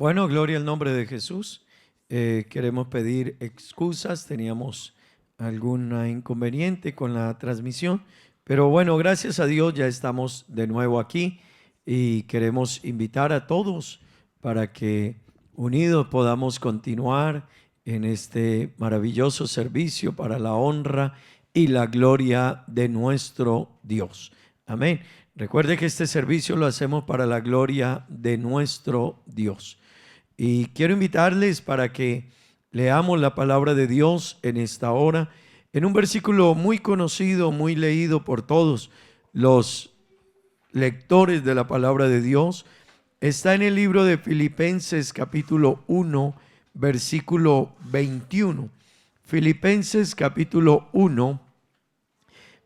Bueno, gloria al nombre de Jesús. Queremos pedir excusas, teníamos algún inconveniente con la transmisión, pero bueno, gracias a Dios ya estamos de nuevo aquí y queremos invitar a todos para que unidos podamos continuar en este maravilloso servicio para la honra y la gloria de nuestro Dios. Amén. Recuerde que este servicio lo hacemos para la gloria de nuestro Dios. Y quiero invitarles para que leamos la palabra de Dios en esta hora, en un versículo muy conocido, muy leído por todos los lectores de la palabra de Dios. Está en el libro de Filipenses capítulo 1, versículo 21. Filipenses capítulo 1,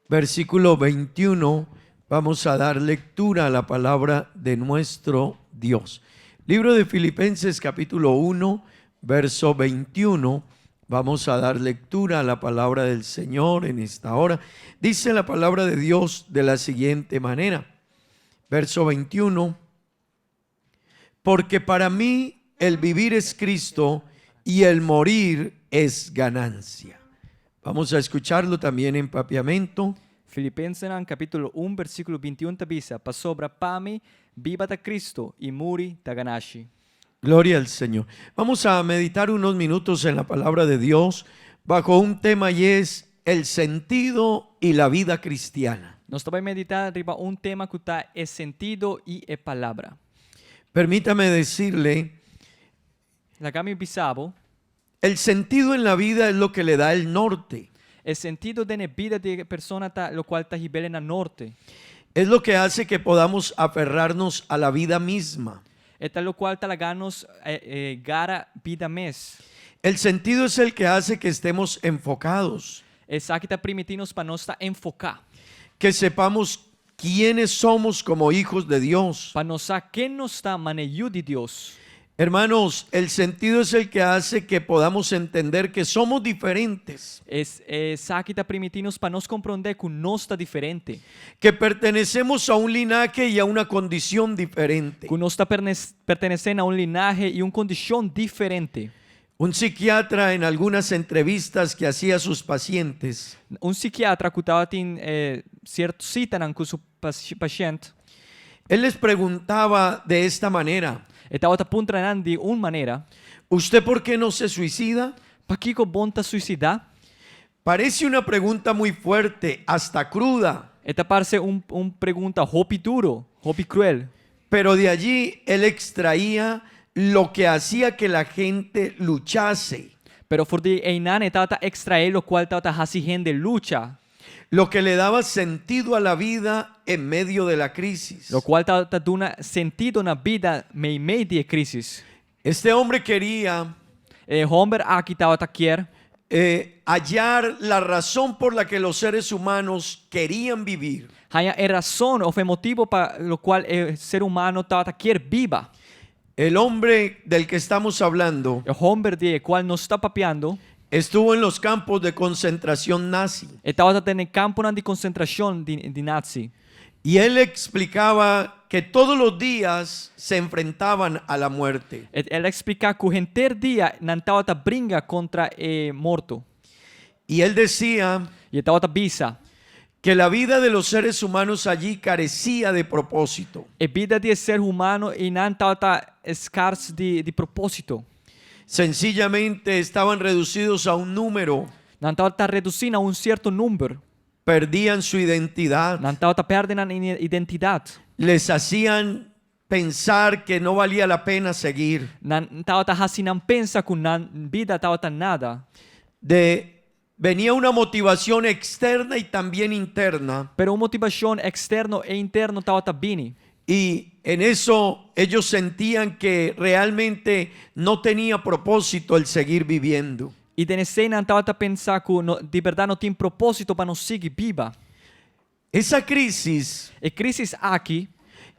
versículo 21. Vamos a dar lectura a la palabra de nuestro Dios. Libro de Filipenses capítulo 1, verso 21. Vamos a dar lectura a la palabra del Señor en esta hora. Dice la palabra de Dios de la siguiente manera. Verso 21. Porque para mí el vivir es Cristo y el morir es ganancia. Vamos a escucharlo también en papiamento. Filipenserna capítulo 1 versículo 21 dice: "Pa sobra pami viva da Cristo y muri da ganasci." Gloria al Señor. Vamos a meditar unos minutos en la palabra de Dios bajo un tema y es el sentido y la vida cristiana. Nós vamos meditar riba tema que está é sentido e é palavra. Permítame decirle, La kami bisabo, el sentido en la vida es lo que le da el norte. el sentido de la vida de persona ta, lo cual está ribele na norte. Es lo que hace que podamos aferrarnos a la vida misma. Eta lo cual ta laganos gara vida mes. El sentido es el que hace que estemos enfocados, Esa que está permitindo para nós ta enfocar. que sepamos quiénes somos como hijos de Dios. Para nós quem nos está maneio de Deus. Hermanos, el sentido es el que hace que podamos entender que somos diferentes, Esa que está permitindo para nós compreender que nós está diferente. que pertenecemos a un linaje y a una condición diferente. Que nós está pertencendo a um linaje e uma condição diferente. Un psiquiatra en algunas entrevistas que hacía a sus pacientes Um psiquiatra que estava tendo certo cita com seu paciente, él les preguntaba de esta manera: estava apontando de uma maneira: ¿usted por qué no se suicida? "Para que bom tá suicidar?" Parece una pregunta muy fuerte, hasta cruda, Esta parece pergunta hobby duro, hobby cruel. pero de allí él extraía lo que hacía que la gente luchase, Pero for de einan estava extrair lo cual estava haciendo lucha, lo que le daba sentido a la vida en medio de la crisis. lo cual estava dando sentido na vida meio de crisis. Este hombre quería Homer aqui estava quer hallar la razón por la que los seres humanos querían vivir. há razão ou motivo para lo cual o ser humano estava quer viva. El hombre del que estamos hablando O Homer de qual nos está papeando estuvo en los campos de concentración nazi estava tendo campo de concentração de nazi. y él explicaba que todos los días se enfrentaban a la muerte. Ela explica que o inteiro dia não estava brinca contra morto. Y él decía E estava bisa. que la vida de los seres humanos allí carecía de propósito. A vida de ser humano e não estava escasso de propósito. Sencillamente estaban reducidos a un número, Não estava reduzindo a certo número. perdían su identidad, Não estava perdendo a identidade. les hacían pensar que no valía la pena seguir. Não estava assim, não pensa que na vida estava nada. Venía una motivación externa y también interna, Pero uma motivação externa e interna estava bem. y en eso ellos sentían que realmente no tenía propósito el seguir viviendo. E de nesse não estava pensar que de verdade não tem propósito para nos seguir viva. Esa crisis E crisis aqui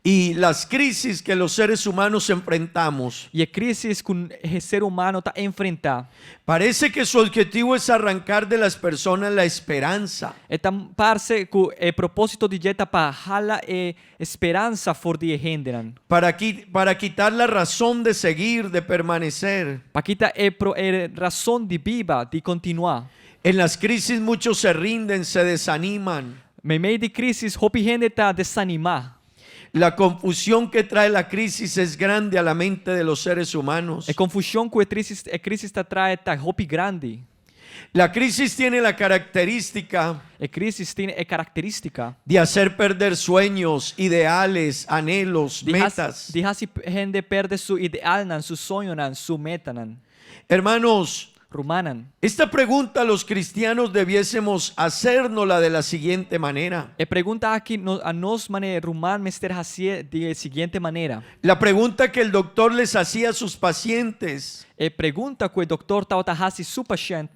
y las crisis que los seres humanos enfrentamos, E a crise que o ser humano está a enfrentar. parece que su objetivo es arrancar de las personas la esperanza. Então, parece que o propósito de Jeta para hala esperança for de henderan. Para quitar la razón de seguir, de permanecer. Para quitar razão de viva, de continuar. En las crisis muchos se rinden, se desaniman. No meio de crises, hopi gente está desanimar. La confusión que trae la crisis es grande a la mente de los seres humanos. A confusão que a crise está traz está hopi grande. La crisis tiene la característica A crise tem a característica de hacer perder sueños, ideales, anhelos, metas. de gente perde su ideal, su sonho, su meta. Hermanos, Rumanan. esta pregunta los cristianos debiésemos hacérnosla de la siguiente manera. E pergunta aqui a nós, mané, ruman, mester hacia de seguinte maneira. La pregunta que el doctor les hacía a sus pacientes. E pergunta que o doutor estava hasi su paciente.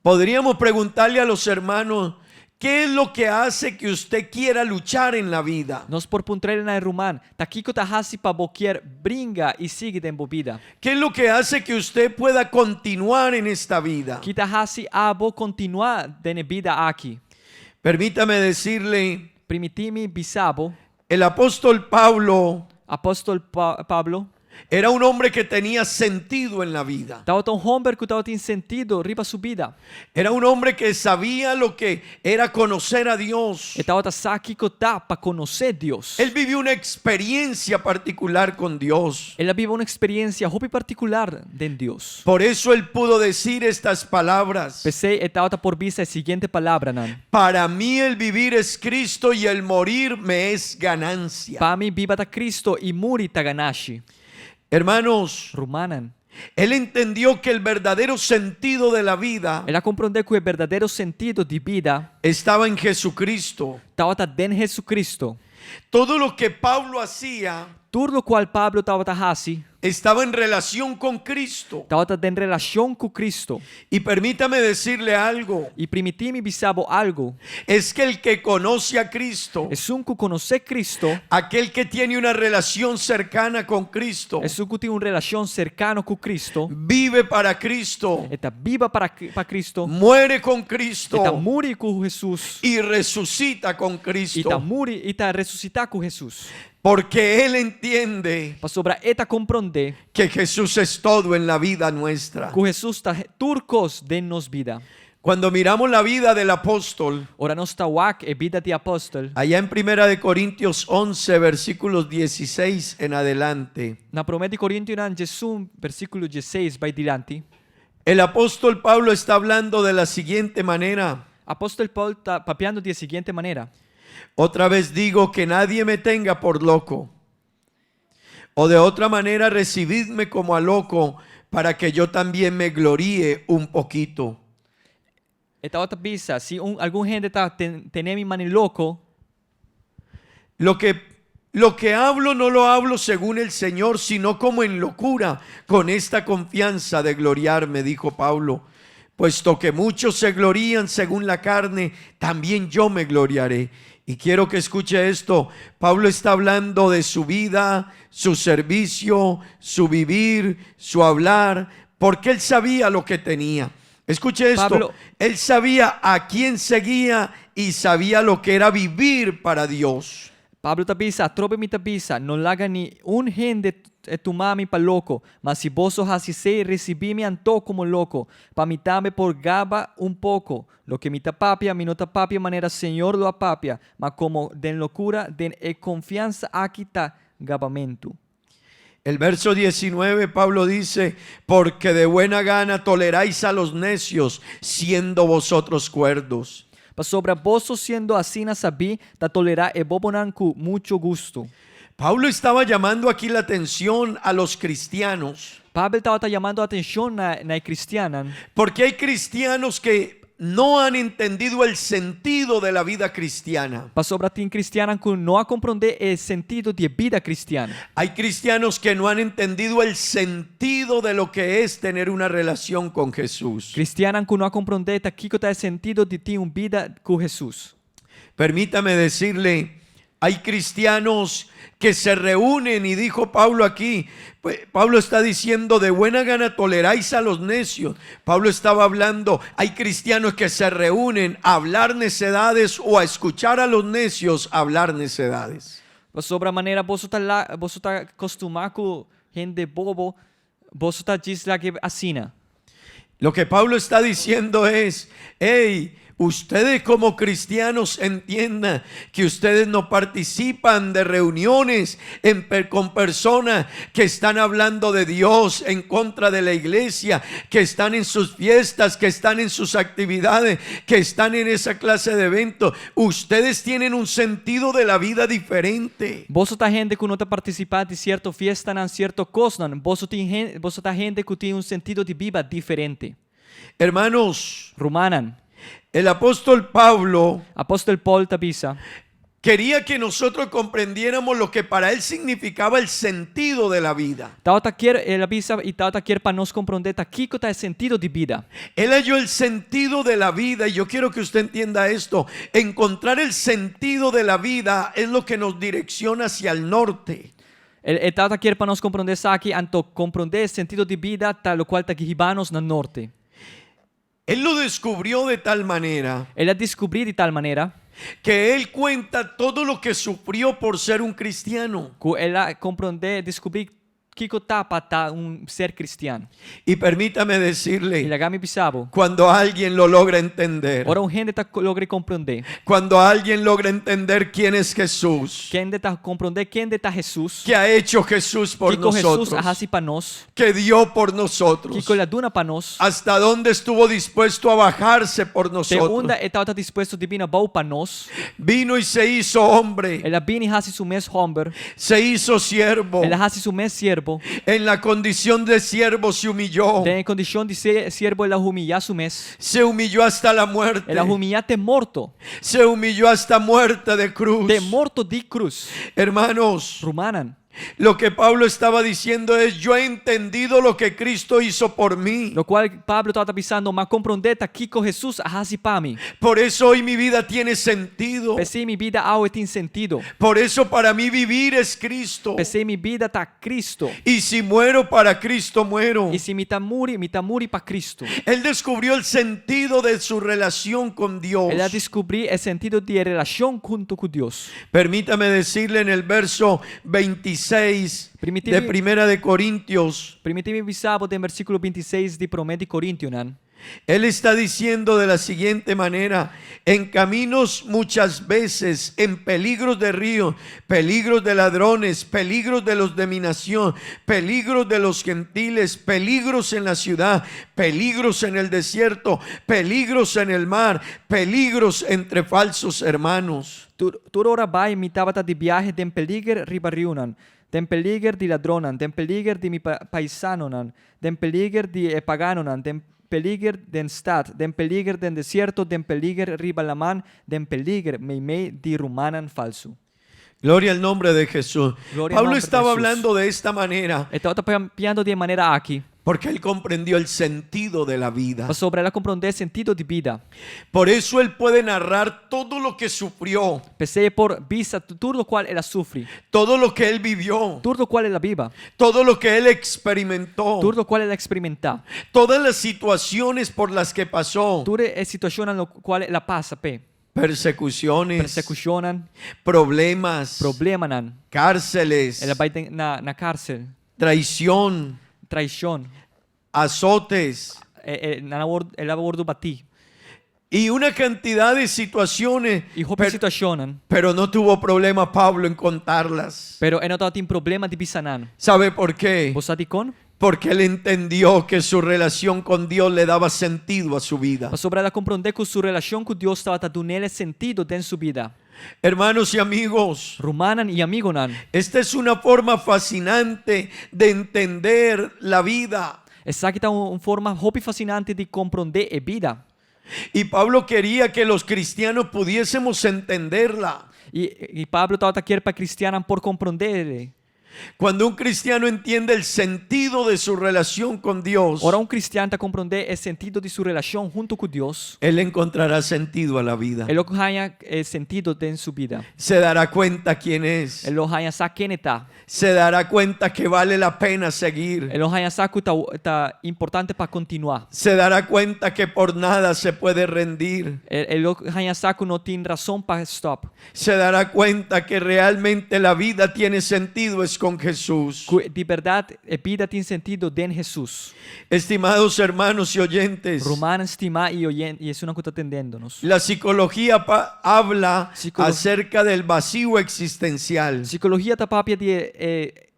Podríamos preguntarle a los hermanos, ¿qué es lo que hace que usted quiera luchar en la vida? Nós por puntrele na ruman, takiko hasi pa boquier bringa e sigue de embobida. ¿Qué es lo que hace que usted pueda continuar en esta vida? Kita hasi abo continuar de vida aqui. Permítame decirle, Primitimi bisabo, el apóstol Pablo apóstol Pablo, era un hombre que tenía sentido en la vida. estava tão homem que estava tem sentido riba su vida. Era un hombre que sabía lo que era conocer a Dios. Estava saki kota para conhecer Deus. Él vivió una experiencia particular con Dios. Ele vive uma experiência hobby particular de Deus. Por eso él pudo decir estas palabras. Pensei, estava por vista a seguinte palavra, nan. Para mí el vivir es Cristo y el morir me es ganancia. Para mim, viva ta Cristo e muri ta ganashi. Hermanos, Rumanan. él entendió que el verdadero sentido de la vida Ela compreendeu que o verdadeiro sentido de vida estaba en Jesucristo. estava dentro de Jesus Cristo. Todo lo que Pablo hacía Tudo o qual Pablo estava hasi, estaba en relación con Cristo. estava em relação com Cristo. Y permítame decirle algo, E primitimi bisabo algo. es que el que conoce a Cristo, É um que conhece Cristo, aquel que tiene una relación cercana con Cristo, é um que tem uma relação cercana com Cristo. vive para Cristo, Está viva para Cristo. muere con Cristo Está muri com Jesus. y resucita con E está Cristo, muri e está ressuscitar com Jesus. porque él entiende Para sobra eta compreender que Jesús es todo en la vida nuestra. que Jesus está turcos de nos vida. Cuando miramos la vida del apóstol, Ora nos está wak e vida de apóstol. allá en 1 Corintios 11, versículos 16 en adelante, Na 1 Coríntios, Jesus, versículo 16, vai diante. el apóstol Pablo está hablando de la siguiente manera. Apóstol Paulo está papeando de seguinte maneira. Otra vez digo que nadie me tenga por loco. O de otra manera recibidme como a loco para que yo también me gloríe un poquito. Esta outra bisa, se algum gente está tenendo mani louco, Lo que hablo no lo hablo según el Señor, sino como en locura, con esta confianza de gloriarme, dijo Pablo. Puesto que muchos se glorían según la carne, también yo me gloriaré. Y quiero que escuche esto. Pablo está hablando de su vida, su servicio, su vivir, su hablar, porque él sabía lo que tenía. Escuche esto. Pablo, él sabía a quién seguía y sabía lo que era vivir para Dios. Pablo tabisa, trobe mi tabisa, não laga ni gente tomar-me para louco, mas se vos hacise recibir-me anto como louco, para me também por gaba pouco. Lo que mi tapapia, mi no tapapia maneira Senhor lo apapia, mas como den loucura, den confiança aqui tá gabamento. El verso 19, Pablo dice, porque de buena gana toleráis a los necios, siendo vosotros cuerdos. Para sobre vos siendo assim na sabi, ta tolerar e bobonan com muito gusto. Pablo estaba llamando aquí la atención a los cristianos, Pablo estava chamando a atenção na cristiana, porque hay cristianos que no han entendido el sentido de la vida cristiana. para sobre a cristiana que não a compreender o sentido de vida cristiana. Hay cristianos que no han entendido el sentido de lo que es tener una relación con Jesús. Cristiana que não a compreender aqui que está o sentido de ter uma vida com Jesus. Permítame decirle, Hay cristianos que se reúnen y dijo Pablo aquí, pues, Pablo está diciendo de buena gana toleráis a los necios. Pablo estaba hablando, hay cristianos que se reúnen a hablar necedades o a escuchar a los necios hablar necedades. Sobre a maneira, você tá acostumado com gente bobo, você tá dizendo que assina. Lo que Pablo está diciendo es, hey, ustedes como cristianos entiendan que ustedes no participan de reuniones con personas que están hablando de Dios en contra de la iglesia, que están en sus fiestas, que están en sus actividades, que están en esa clase de eventos. Ustedes tienen un sentido de la vida diferente. Você tá gente que não tá participando de certa fiesta, não certa coisa, não. Você tá gente que tem um sentido de vida diferente. Hermanos, Rumanan. el apóstol Pablo Apóstol Paul tabisa. quería que nosotros comprendiéramos lo que para él significaba el sentido de la vida. Ele avisa e tal quer para nós compreender aqui que tá o sentido de vida. Él halló el sentido de la vida y yo quiero que usted entienda esto. Encontrar el sentido de la vida es lo que nos direcciona hacia el norte. Ele quer para nós compreender isso aqui, anto compreender o sentido de vida, tal qual tá guiando-nos no norte. Él lo descubrió de tal manera Ele descobriu de tal maneira que él cuenta todo lo que sufrió por ser un cristiano. que ele compreender, descobrir que tá para ser cristiano. Y permítame E decirle, lagami bisabo. cuando alguien lo logra entender, Ora gente tá logre compreender. cuando alguien logra entender quién es Jesús, Quem tá compreender quem tá Jesus. que ha hecho Jesús por Que Jesus nosotros, arrasi para nós. que dio por Que nosotros, ele duna para nós. hasta dónde estuvo dispuesto a bajarse por nosotros. Segunda está disposto de vir a bom para nós. Vino y se hizo hombre, Ele vem e hasi su mes homber. se hizo siervo, Ele hasi su mes siervo. en la condición de siervo se humilló, Tem condição de ser siervo, ele humilha su mes. se humilló hasta la muerte, Ele humilha te morto. se humilló hasta muerte de cruz. Te morto de cruz. Hermanos, Rumanan. lo que Pablo estaba diciendo es, yo he entendido lo que Cristo hizo por mí. Lo qual Pablo estava pensando, mas compreender aqui com Jesus hasi para mim. Por eso hoy mi vida tiene sentido. Pensei minha vida algo tem sentido. Por eso para mí vivir es Cristo. Pensei minha vida tá Cristo. Y si muero para Cristo, muero. E se me tá muri para Cristo. Él descubrió el sentido de su relación con Dios. Ele descobriu o sentido de relação junto com Deus. Permítame decirle en el verso 26 de Primera de Corintios, Permite-me bisabo do versículo 26 de 1 de Coríntios. él está diciendo de la siguiente manera: en caminos muchas veces, en peligros de río, peligros de ladrones, peligros de los de mi nación, peligros de los gentiles, peligros en la ciudad, peligros en el desierto, peligros en el mar, peligros entre falsos hermanos. Toda hora vai me tava de viagem, den peliger ribariunan, den peliger de ladronan, den peliger de mi paisanonan, den peliger de paganonan, den peliger den stad, den peliger den desierto, den peliger ribalaman, den peliger meimei di rumanan falso. Gloria al nombre de Jesús. Gloria al Pablo nombre de estaba Jesús. hablando de esta manera Estava piando de maneira aqui, porque él comprendió el sentido de la vida. sobre ela compreender sentido de vida. Por eso él puede narrar todo lo que sufrió, Pensei por vista tudo o qual ela sofre, todo lo que él vivió, tudo o qual ela viva, todo lo que él experimentó, tudo o qual ela experimenta, todas las situaciones por las que pasó, tudo é situação no qual ela passa, persecuciones, persecucionan, problemas, problemanan. cárceles, Ela vai na cárcel, traición, traição, azotes ela abordo bati. y una cantidad de situaciones, E roupa situacionan, pero no tuvo problema Pablo en contarlas. pero ela não tem problema de bisanan. ¿Sabe por qué? Você sabe com? Porque él entendió que su relación con Dios le daba sentido a su vida. Mas sobre ela compreender que sua relação com Deus estava dando nele sentido dentro de sua vida. Hermanos y amigos, Rumanan e amigonan. esta es una forma fascinante de entender la vida. Essa aqui está uma forma roupa fascinante de compreender a vida. Y Pablo quería que los cristianos pudiésemos entenderla. E Pablo estava aqui para cristianos por compreender. Cuando un cristiano entiende el sentido de su relación con Dios, Ora un cristiano está compreender el sentido de su relación junto con Dios. él encontrará sentido a la vida. Ele ganha sentido en su vida. Se dará cuenta quién es. Ele ganha saber quem está. Se dará cuenta que vale la pena seguir. Ele ganha saber que está importante para continuar. Se dará cuenta que por nada se puede rendir. Ele ganha saber que não tem razão para stop. Se dará cuenta que realmente la vida tiene sentido es con Jesús. Que de verdade a vida tem sentido en Jesus. Estimados hermanos y oyentes, Romano estima e isso não está entendendo-nos. la psicología habla Psicolo- acerca del vacío existencial. Psicologia está papia de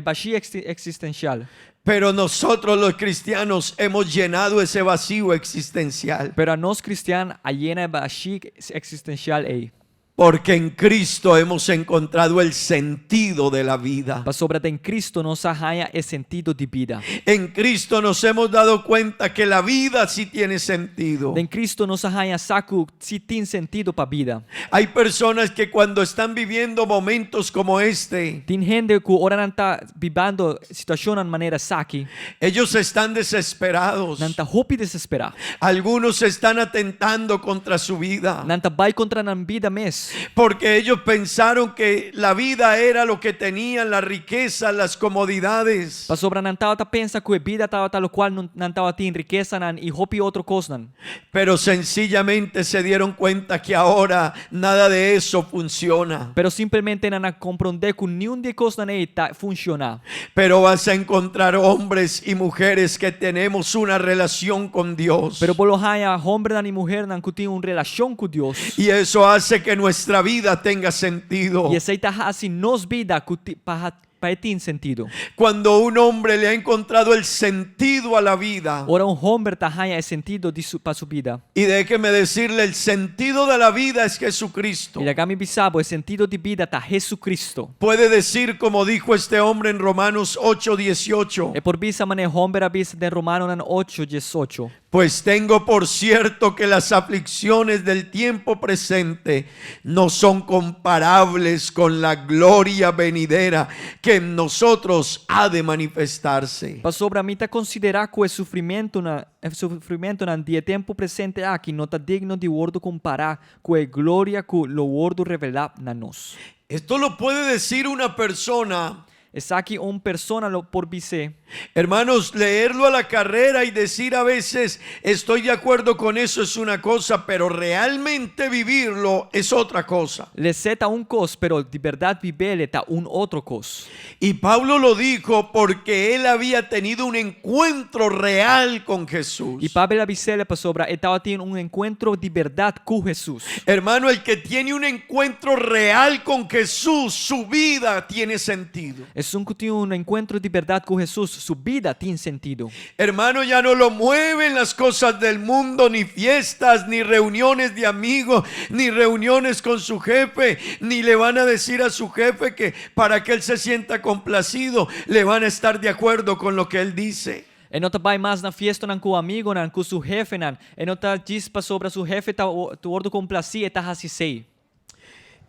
baixia existencial. Pero nosotros los cristianos hemos llenado ese vacío existencial. Pero a nós cristianos a llena baixia existencial aí. Porque en Cristo hemos encontrado el sentido de la vida. Para sobre em Cristo nós arranha o sentido de vida. En Cristo nos hemos dado cuenta que la vida sí tiene sentido. Em Cristo nós arranha saco se tem sentido para a vida. Hay personas que cuando están viviendo momentos como este, Tem gente que ora não está vivendo situação de maneira saque, ellos están desesperados. não está hope desesperar, Algunos están atentando contra su vida. não está vai contra a vida mesmo. Porque ellos pensaron que la vida era lo que tenían, la riqueza, las comodidades. Para sobre não está pensa que a vida está tal qual não está tem riqueza não e hope outra coisa não. Pero sencillamente se dieron cuenta que ahora nada de eso funciona. Pero simplesmente não compreender que nenhum de coisa não está funciona. Pero vas a encontrar hombres y mujeres que tenemos una relación con Dios. Pero bolo haya homem e mulher não que tem uma relação com Deus. Y eso hace que nuestra vida tenga sentido. E aceita assim nos vida para ter sentido. Cuando un hombre le ha encontrado el sentido a la vida, Ora homem haya sentido para sua vida. y déjeme decirle, el sentido de la vida es Jesucristo. E agora me bisabo, o sentido de vida está Jesucristo. Puede decir como dijo este hombre en Romanos 8:18, E por bisa mané homem a bisa de Romano 8:18. pues tengo por cierto que las aflicciones del tiempo presente no son comparables con la gloria venidera que en nosotros ha de manifestarse. Para sobre a mim tá considerar que o sofrimento no dia tempo presente aqui não está digno de wordo comparar com a glória que o wordo revelar na nós. Esto lo puede decir una persona. Es aqui persona por bise. Hermanos, leerlo a la carrera y decir a veces estoy de acuerdo con eso es una cosa, pero realmente vivirlo es otra cosa. Le seta cos, pero de verdad vivele está outro cos. Y Pablo lo dijo porque él había tenido un encuentro real con Jesús. E Pablo bisele para sobra estava tendo encontro de verdade com Jesus. Hermano, el que tiene un encuentro real con Jesús, su vida tiene sentido. Es que tem encontro de verdade com Jesus, sua vida tem sentido. Hermano, ya no lo mueven las cosas del mundo, ni fiestas, ni reuniones de amigos, ni reuniones con su jefe, ni le van a decir a su jefe que para que él se sienta complacido, le van a estar de acuerdo con lo que él dice. E não está vai mais na festa não com o amigo, não com seu jefe, não. E não está diz para sobre seu jefe tá tu ordo complacir e tá assim sei.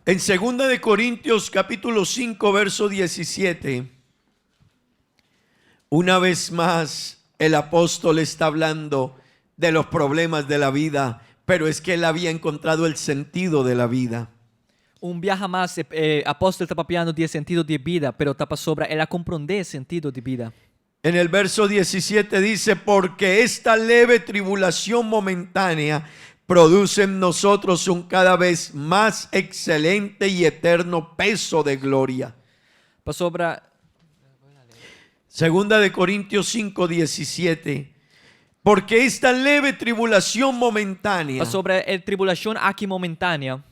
En 2 de Corintios capítulo 5 verso 17, una vez más el apóstol está hablando de los problemas de la vida, pero es que él había encontrado el sentido de la vida. Viaja mais, apóstolo está papiando de sentido de vida, pero está para sobra ela compreender sentido de vida. En el verso 17 dice, porque esta leve tribulación momentánea produce en nosotros un cada vez más excelente y eterno peso de gloria. Para sobra 2 de Corintios 5, 17. Porque esta leve tribulación momentánea para sobra a tribulação aqui momentânea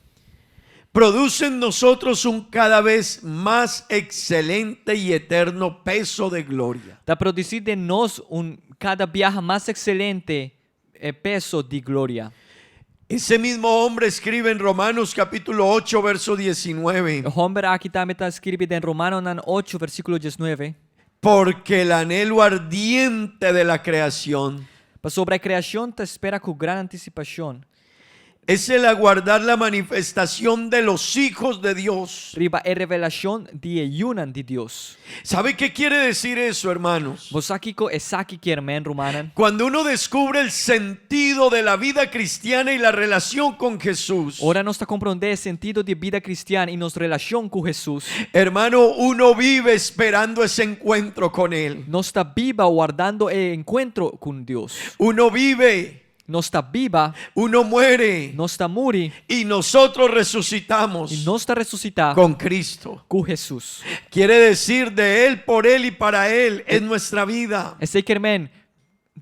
produce en nosotros un cada vez más excelente y eterno peso de gloria. está produzindo de nós cada viaje mais excelente peso de glória. Ese mismo hombre escribe en Romanos capítulo 8, verso 19. O homem aqui também está escrito em Romanos 8, versículo 19. Porque el anhelo ardiente de la creación Para sobre a criação te espera com grande antecipação. es el aguardar la manifestación de los hijos de Dios. riba e revelación di yunan di Dios. ¿Sabe qué quiere decir eso, hermanos? Bosaki ko esaki kiermen rumanan. Cuando uno descubre el sentido de la vida cristiana y la relación con Jesús, Ora nos está comprender el sentido de vida cristiana y nos relación con Jesús. hermano, uno vive esperando ese encuentro con Él. Nos está viva guardando el encuentro con Dios. Uno vive, Nos está viva, uno muere nos está muri y nosotros resucitamos y nos está resucitada con Cristo. con Jesús. Quiere decir de Él, por Él y para Él es nuestra vida. Ese kiermen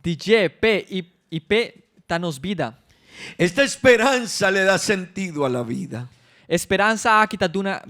DJ P y P tanos vida. Esta esperanza le da sentido a la vida. Esperanza aquí ta duna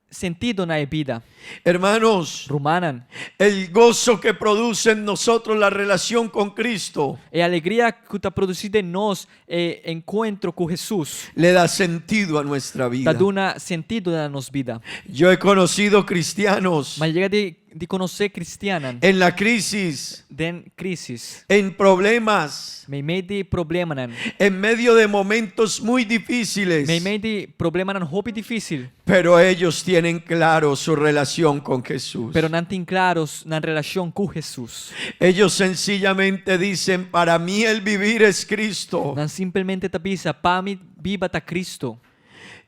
sentido na vida. Hermanos, Rumanan. el gozo que produce en nosotros la relación con Cristo E alegría que está producida en nos encuentro con Jesús. le da sentido a nuestra Ta vida. duna sentido na nos vida. Yo he conocido cristianos Ma llega de conocer cristianan en la crisis, den crisis. en problemas, Me made problema nan. en medio de momentos muy difíciles, Me made problema nan hopi difícil. pero ellos tienen claro su relación con Jesús. Pero nan tin claros na relación con Jesús. Ellos sencillamente dicen, para mí el vivir es Cristo Nan simplemente tapisa pa mi viva ta Cristo.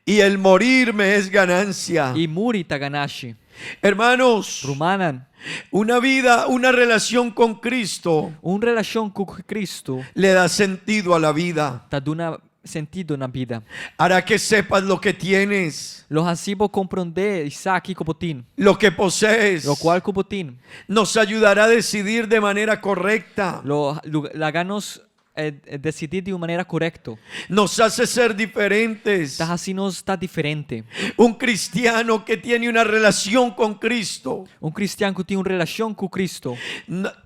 y el morirme es ganancia. Y muri ta ganashi. Hermanos, Rumanan. una vida, una relación con Cristo Un relación con Cristo le da sentido a la vida. ta duna sentido na vida. Hará que sepas lo que tienes, Los hasibo comprender Isaki Kupotin. lo que posees. Lo cual Kupotin. Nos ayudará a decidir de manera correcta. La ganos decidir de una manera correcta. Nos hace ser diferentes. Estás así no está diferente. Un cristiano que tiene una relación con Cristo Un cristiano que tiene una relación con Cristo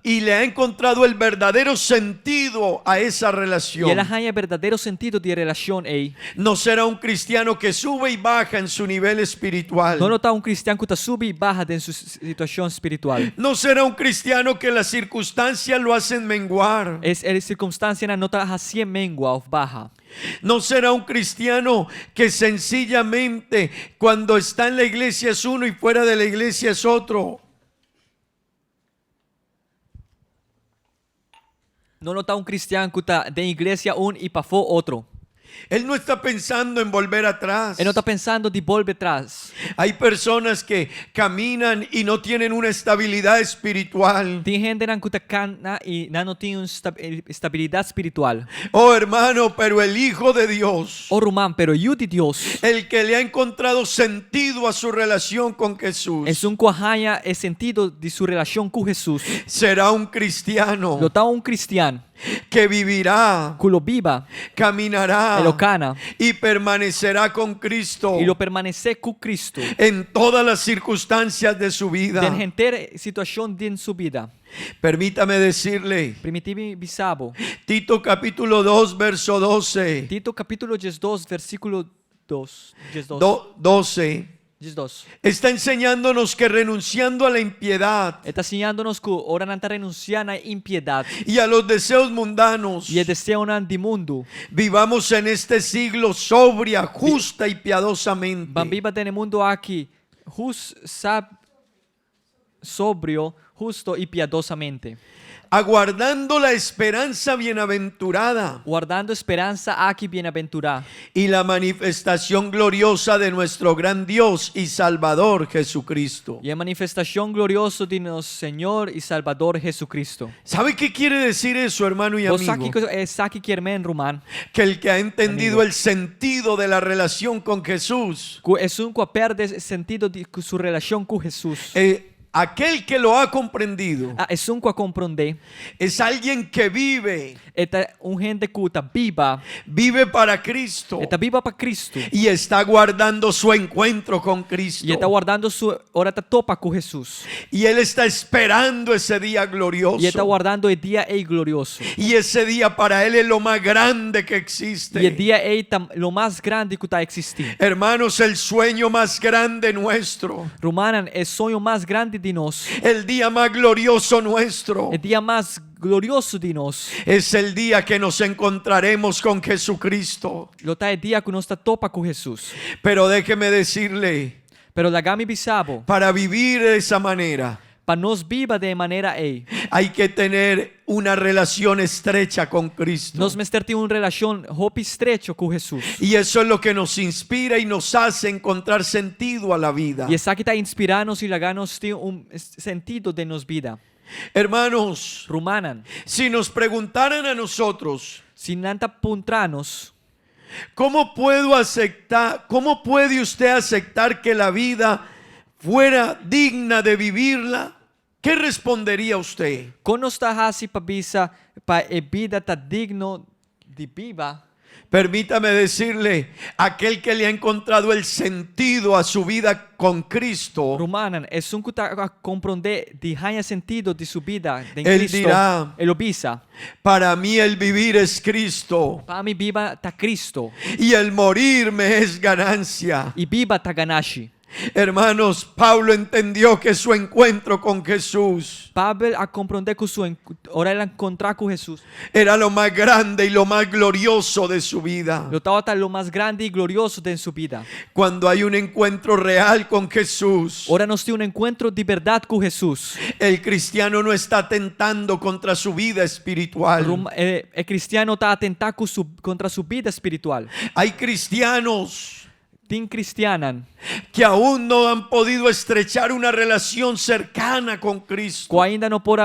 y le ha encontrado el verdadero sentido a esa y él relación. haya verdadero sentido de relación ahí. No será un cristiano que sube y baja en su nivel espiritual. No está un cristiano que está sube y baja de su situación espiritual. No será un cristiano que las circunstancias lo hacen menguar. Es circunstancia no está así mengua o baja. No será un cristiano que sencillamente cuando está en la iglesia es uno y fuera de la iglesia es otro. No está un cristiano que está de iglesia un y pa fo otro. Él no está pensando en volver atrás. Él no está pensando de volver atrás. Hay personas que caminan y no tienen una estabilidad espiritual. Tiene gente que está cana y no tiene una estabilidad espiritual. Oh hermano, pero el Hijo de Dios, Oh rumán, pero yo de Dios el que le ha encontrado sentido a su relación con Jesús, es un cuajaya el sentido de su relación con Jesús. será un cristiano Lo está un cristiano que vivirá, que lo viva, caminará lo cana y permanecerá con Cristo y lo permanece con Cristo. en todas las circunstancias de su vida. Den gente situación de en su vida. Permítame decirle, Primitivi bisabo. Tito capítulo 2, verso 12. Tito capítulo 2, versículo 2. 12. 2. Está enseñándonos que renunciando a la impiedad Está enseñándonos que ahora no está renunciando a impiedad y a los deseos mundanos, y el deseo de mundo. vivamos en este siglo sobria, justa y piadosamente. Van viva en el mundo aquí, sobrio, justo y piadosamente. Aguardando la esperanza bienaventurada Guardando esperanza aquí bienaventurada y la manifestación gloriosa de nuestro gran Dios y Salvador Jesucristo. y la manifestación gloriosa de nuestro Señor y Salvador Jesucristo. ¿Sabe qué quiere decir eso, hermano y Vos amigo? aquí kiermen rumán. Que el que ha entendido Amigo. el sentido de la relación con Jesús, Es un que pierde sentido de su relación con Jesús. aquel que lo ha comprendido, Es un que comprende. es alguien que vive, Esta un gente que está viva. vive para Cristo Está viva para Cristo. y está guardando su encuentro con Cristo. Y está guardando su hora está topa con Jesús. Y él está esperando ese día Y está glorioso. guardando el día glorioso. Y ese día para él es lo más grande que Y el existe. día lo más grande que está existiendo. Hermanos, el sueño más grande nuestro, Rumanan, el sueño más grande de nos. el día más glorioso nuestro, El día más glorioso di nos. Es el día que nos encontraremos con Jesucristo. Lo tá é dia que nós tá topa com Jesus. Pero déjeme decirle, Pero lagami bisabo, para vivir de esa manera, para nos viva de maneira ei. hay que tener una relación estrecha con Cristo. Nós mester ter uma relação hope estrecho com Jesus. Y eso es lo que nos inspira y nos hace encontrar sentido a la vida. E essa que tá inspirando-nos e lagando-nos ter sentido de nos vida. Hermanos, Rumanan, si nos preguntaran a nosotros, se nanta puntranos, ¿cómo puede usted aceptar que la vida fuera digna de vivirla? ¿Qué respondería usted? quando está hasi pabisa pa e vida tá digno de viva, Permítame decirle, aquel que le ha encontrado el sentido a su vida con Cristo, Rumanan, é um que tá a compreender de ganha sentido de sua vida em Ele Cristo. dirá, Ele obisa. para mí el vivir es Cristo Para mim viva tá Cristo y el morir me es ganancia. e viva tá ganache. Hermanos, Pablo entendió que su encuentro con Jesús Pablo a compreender que sua hora ele encontrar com Jesus. era lo más grande y lo más glorioso de su vida. Lo estava tá lo mais grande e glorioso de sua vida. Cuando hay un encuentro real con Jesús, Ora nós temos encontro de verdade com Jesus. el cristiano no está atentando contra su vida espiritual. Cristiano está a atentar contra sua vida espiritual. Hay cristianos Tem cristianan que aún no han podido estrechar una relación cercana con Cristo que ainda não pode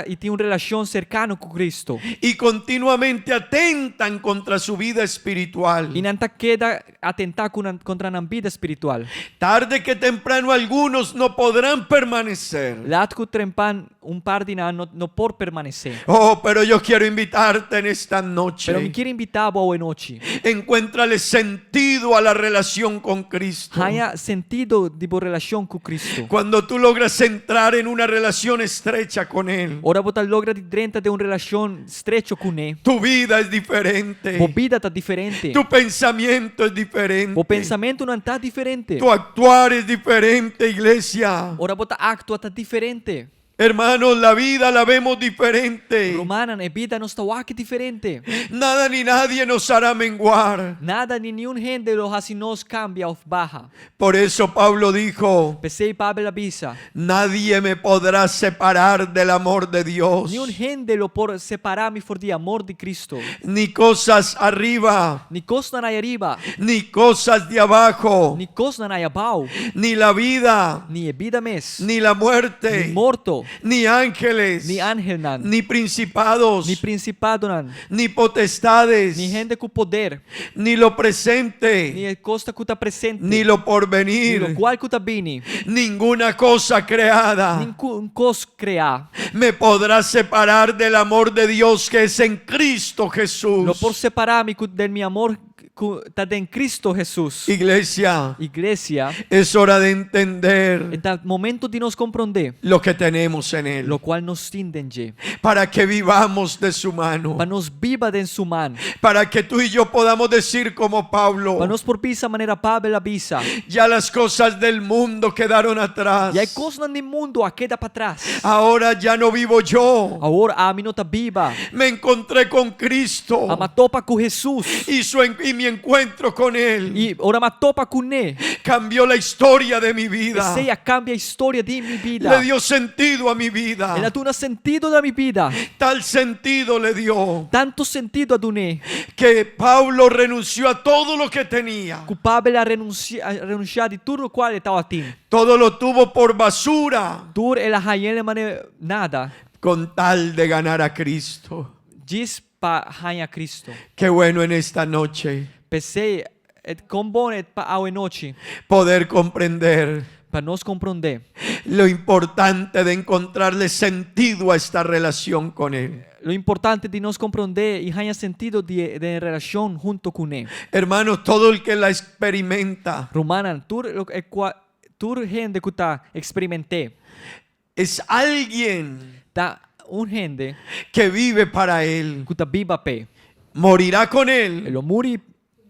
e tem uma relação cercana com Cristo. y continuamente atentan contra su vida espiritual. E não queda atentar contra a vida espiritual. Tarde que temprano algunos no podrán permanecer. Lá que trempan par de anos não pode permanecer. Oh, pero yo quiero invitarte en esta noche. Pero me quero invitar boa noite. Encuéntrale sentido a la relación con Cristo. Haya sentido de boa relação com Cristo. Cuando tú logras entrar en una relación estrecha con Él, Ora você logra de dentro de uma relação estrecha com Ele. tu vida es diferente. Boa vida está diferente. Tu pensamiento es diferente. O pensamento não está diferente. Tu actuar es diferente, iglesia. Ora você actua está diferente. Hermanos, la vida la vemos diferente. Romana, a vida não está aqui diferente. Nada ni nadie nos hará menguar. Nada ni nenhum gente lo hace nos cambia ou baja. Por eso Pablo dijo, Pensei Pablo avisa. nadie me podrá separar del amor de Dios. Nenhum gente lo por separar-me for de amor de Cristo. Ni cosas arriba, Ni costa na arriba, ni cosas de abajo, ni costa na abaixo, ni la vida, ni vida mes, ni la muerte, ni morto, ni ángeles, ni ángel nan, ni principados, ni principado nan, ni potestades, ni gente com poder, ni lo presente, ni costa que está presente, ni lo ni lo porvenir, qual que está bini, ninguna cosa creada nenhum cos criar. me podrá separar del amor de Dios que es en Cristo Jesús. Lo por separar-me del meu amor está em Cristo Jesus. Iglesia, Igreja, es hora de entender está momento de nos compreender, lo que tenemos en Él, lo qual nos entende, para que vivamos de su mano, para nos viva de sua mão, para que tú y yo podamos decir como Pablo, para nos por pisa maneira Pablo avisa. ya las cosas del mundo quedaron atrás, E aí coisas no mundo a queda para trás. ahora ya no vivo yo, Agora a mim não está viva. me encontré con Cristo A matopa com Jesus. y mi encuentro con Él E ora matopa com Ele. cambió la historia de mi E vida, seja cambia a história de minha vida. le dio sentido a mi vida, Ela dá sentido da minha vida. tal sentido le dio Tanto sentido a Duné. que Pablo renunció a todo lo que tenía, Que Pablo a renunciar de tudo o qual ele estava tendo. todo lo tuvo por basura Tur ela rainha maneira nada. con tal de ganar a Cristo. Diz para rainha Cristo. Qué bueno en esta noche Pensei, com bom é para a noite. poder comprender Para nos compreender. lo importante de encontrarle sentido a esta relación con Él. Lo importante de nos compreender e ganhar sentido de relação junto com Ele. Hermanos, todo el que la experimenta Romana, tu gente que está experimentei, es alguien tá gente que vive para Él, que está viva pé. morirá con Él, Ele muri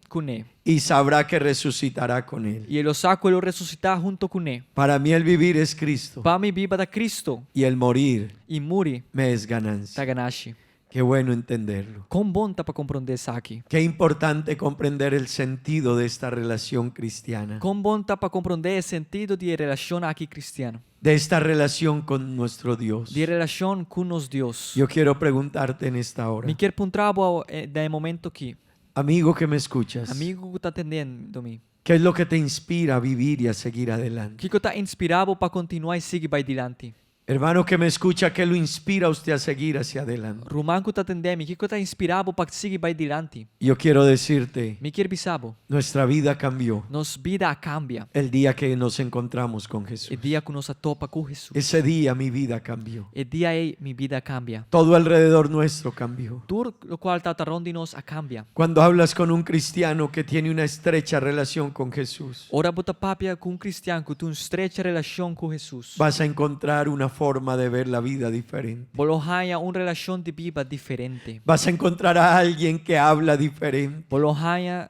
con Él. y sabrá que resucitará con Él. E lo sa quello resuscitar junto con Él. Para mí el vivir es Cristo Para mim, viva da Cristo y el morir e muri me es da ganancia. ganasci. Qué bueno entenderlo. Com bom tá para compreender isso aqui. Qué importante comprender el sentido de esta relación cristiana, Com bom tá para compreender o sentido de relação aqui cristiano. de esta relación con nuestro Dios. De relação com nos Deus. Yo quiero preguntarte en esta hora, Me quero perguntar no momento aqui. amigo que me escuchas, Amigo que tá atendendo-me. ¿qué es lo que te inspira a vivir y a seguir O adelante? que tá inspirado para continuar e seguir para adiante? Hermano que me escucha, ¿qué lo inspira a usted a seguir hacia adelante? Romano que tá atendendo-me, o que tá inspirado para seguir para adiante? Yo quiero decirte, Me quero bisabo. nuestra vida cambió Nos vida cambia. el día que nos encontramos con Jesús. O dia que nos topa com Jesus. Ese día mi vida cambió. O dia aí minha vida cambia. Todo alrededor nuestro cambió. Tudo o qual está atrás de nós cambia. Cuando hablas con un cristiano que tiene una estrecha relación con Jesús, Ora bota papia com um cristiano que tem uma estreita relação com Jesus. vas a encontrar una forma de ver la vida diferente. Bolohanha uma relação de vida diferente. Vas a encontrar a alguien que habla diferente. Bolohanha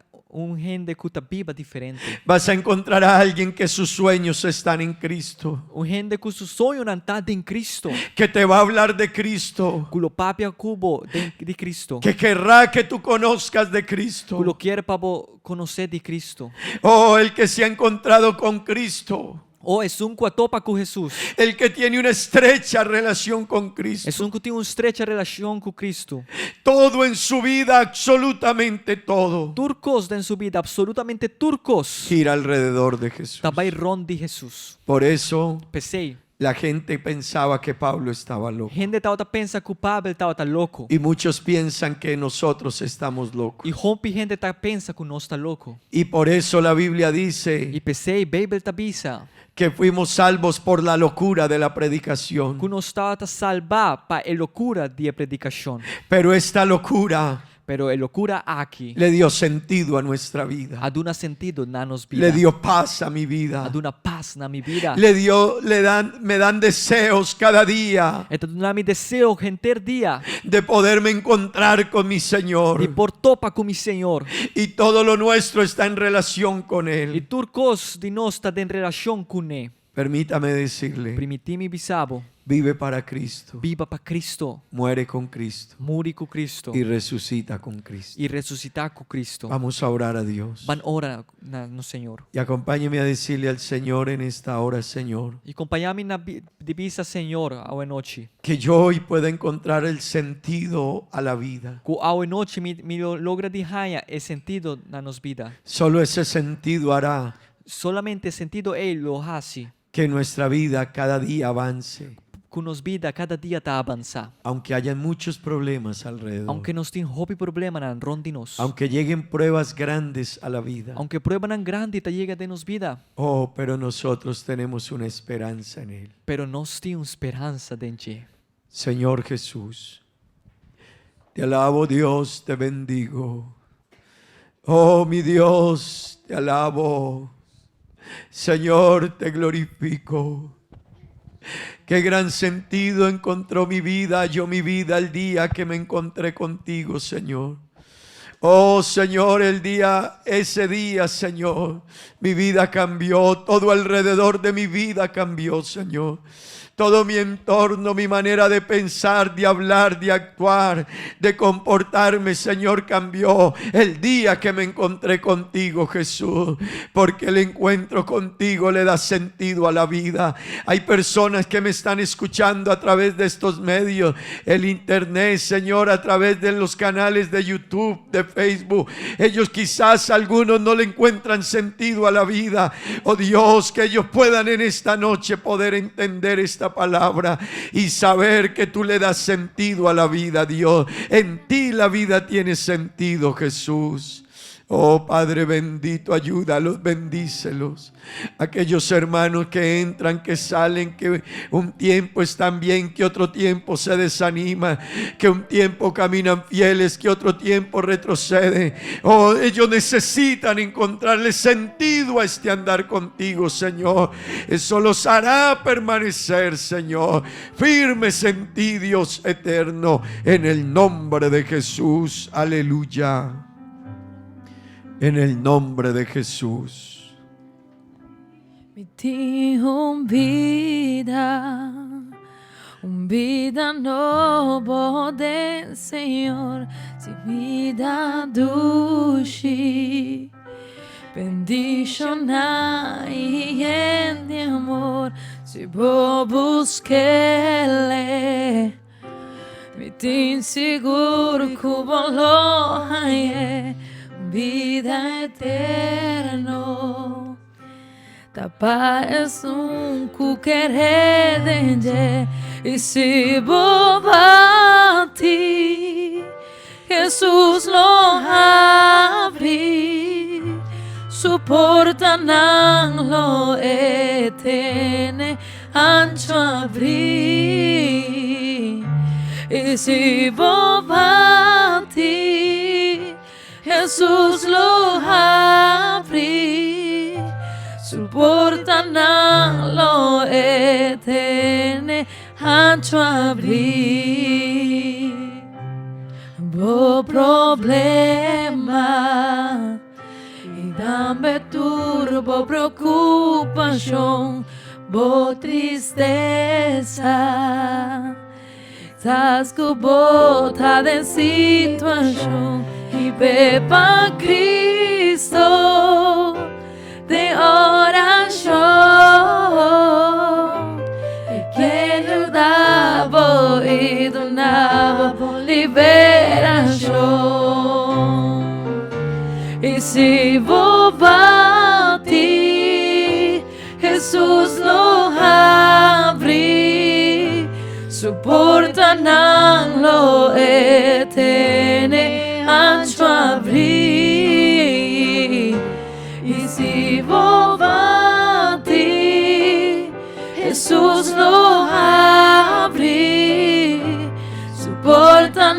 gente que está viva diferente. Vas a encontrar a alguien que sus sueños están en Cristo, Gente que seu sonho não está em Cristo. que te va a hablar de Cristo, Que lo papia cubo de Cristo. que querrá que tú conozcas de Que lo Cristo. quer para conhecer de Cristo. Oh, el que se ha encontrado con Cristo, Ou é um que topa com Jesus. el que tiene una estrecha relación con É Cristo. um que tem uma estreita relação com Cristo. Todo en su vida, absolutamente todo, Turcos em sua vida, absolutamente turcos. gira alrededor de Jesús. Também ron de Jesus. Por eso Pensei, la gente pensaba que Pablo estaba loco. gente estava pensa que o Pablo estava louco. Y muchos piensan que nosotros estamos locos. E rompe gente pensa que nós está louco. Y por eso la Biblia E dice pensei, Bíblia está bisa. que fuimos salvos por la locura de la predicación. Que nós está salvar para a loucura de predicação. Pero esta locura Pero a loucura aqui le dio sentido a nuestra vida. ha dado sentido na nos Le vida. dio paz a mi Ha vida. dado paz na minha vida. Me dan deseos cada día E tá dando desejo gente dia de poderme encontrar con mi de Señor. por topa com o Senhor. Y todo lo nuestro está en relación con E Él. turcos de nós está em relação com Ele. Permítame decirle, Primitimi bisabo, vive para Cristo, viva para Cristo, muere con Cristo muri com Cristo y resucita con Cristo. e ressuscitar com Cristo. Vamos a orar a Dios. Van ora no Senhor. Y acompáñeme a decirle al Señor en esta hora, Señor, E acompanhar-me na divisa Senhor ao noite. que yo hoy pueda encontrar el sentido a la vida. Que ao noite me logra de raia é sentido na nos vida. Solo ese sentido hará Solamente sentido Ele lo hace. que nuestra vida cada día avance, Que nos vida cada dia está avançar. aunque hayan muchos problemas alrededor, Aunque nos tem hobby problema na ronde nos. aunque lleguen pruebas grandes a la vida. Aunque prueba não grande tá llega de nos vida. Oh, pero nosotros tenemos una esperanza en Él. Pero nós temos esperança dentro. Señor Jesús, te alabo Dios, te bendigo. Oh, mi Dios, te alabo. Señor, te glorifico. Qué gran sentido encontró mi vida, yo mi vida el día que me encontré contigo, Señor. Oh Señor, ese día, Señor, mi vida cambió, todo alrededor de mi vida cambió, Señor. Todo mi entorno, mi manera de pensar, de hablar, de actuar, de comportarme, Señor, cambió el día que me encontré contigo, Jesús. Porque el encuentro contigo le da sentido a la vida. Hay personas que me están escuchando a través de estos medios, el internet, Señor, a través de los canales de YouTube, de Facebook. Ellos quizás algunos no le encuentran sentido a la vida. Oh Dios, que ellos puedan en esta noche poder entender esta palabra y saber que tú le das sentido a la vida, Dios. En ti la vida tiene sentido, Jesús. Oh Padre bendito, ayúdalos, bendícelos. Aquellos hermanos que entran, que salen, que un tiempo están bien, que otro tiempo se desaniman, que un tiempo caminan fieles, que otro tiempo retroceden. Oh, ellos necesitan encontrarle sentido a este andar contigo, Señor. Eso los hará permanecer, Señor, firmes en ti, Dios eterno, en el nombre de Jesús. Aleluya. en el nombre de Jesús. Me di vida novo del Senhor, se vida dushi. Bendicionai de amor, se vou busquele. Me tin seguro que é vida eterno. Tapa es querer e se vou ti, Jesus lo abre. Suporta lo etene ancho abrir. E se vou ti, Jesus lo abre. Suporta lo etene ancho abrir. Bo problema e dame turbo preocupação, bo tristeza. Estás bota de situação e beba Cristo de oração. E quero dar e do nabo liberação. E se vou ti, Jesus lo abre. Suporta lo etene ancho abrir. E se vou ti, Jesus lo abre. Suporta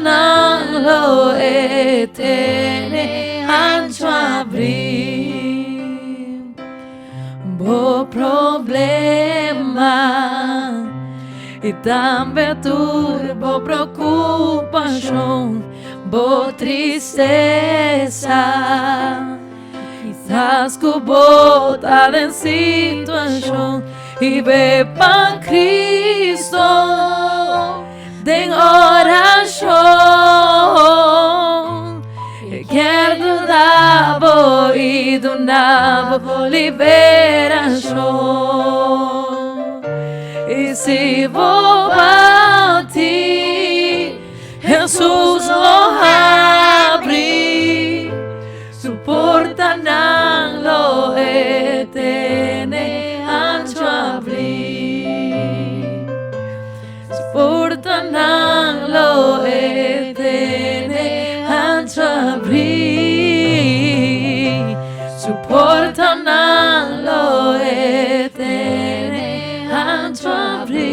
lo etene ancho abrir. Bo problema e também turbo preocupação, bo tristeza. Quizás que bota em situação e beba Cristo de oração. E quero dar e do nabo liberação. E se vou ti, Jesus lo abre. Suporta lo etene ancho abrir. Suporta lo etene ancho abrir. Suporta lo etene ancho abrir.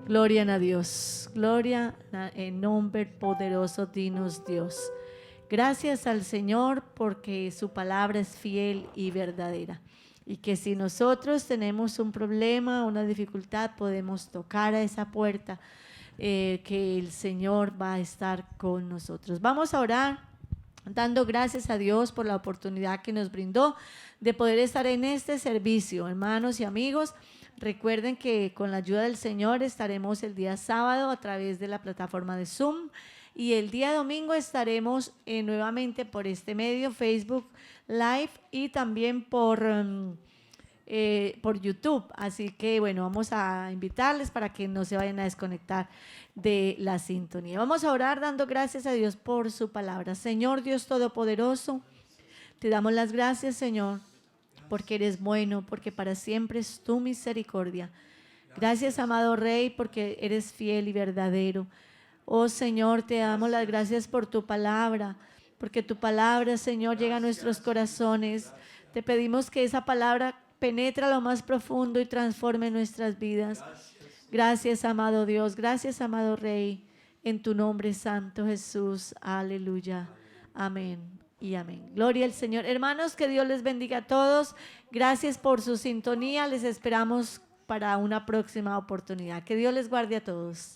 Gloria a Dios, gloria en nombre poderoso dinos Dios. Gracias al Señor porque su palabra es fiel y verdadera. Y que si nosotros tenemos un problema, una dificultad, podemos tocar a esa puerta, que el Señor va a estar con nosotros. Vamos a orar dando gracias a Dios por la oportunidad que nos brindó de poder estar en este servicio. Hermanos y amigos, recuerden que con la ayuda del Señor estaremos el día sábado a través de la plataforma de Zoom y el día domingo estaremos nuevamente por este medio, Facebook Live y también por YouTube. Así que bueno, vamos a invitarles para que no se vayan a desconectar de la sintonía. Vamos a orar dando gracias a Dios por su palabra. Señor Dios Todopoderoso, te damos las gracias, Señor, porque eres bueno, porque para siempre es tu misericordia. Gracias, amado Rey, porque eres fiel y verdadero. Oh Señor, te damos las gracias por tu palabra, porque tu palabra, Señor, llega a nuestros corazones. Te pedimos que esa palabra penetre a lo más profundo y transforme nuestras vidas. Gracias, amado Dios, gracias, amado Rey, en tu nombre santo, Jesús. Aleluya. Amén y amén. Gloria al Señor. Hermanos, que Dios les bendiga a todos. Gracias por su sintonía. Les esperamos para una próxima oportunidad. Que Dios les guarde a todos.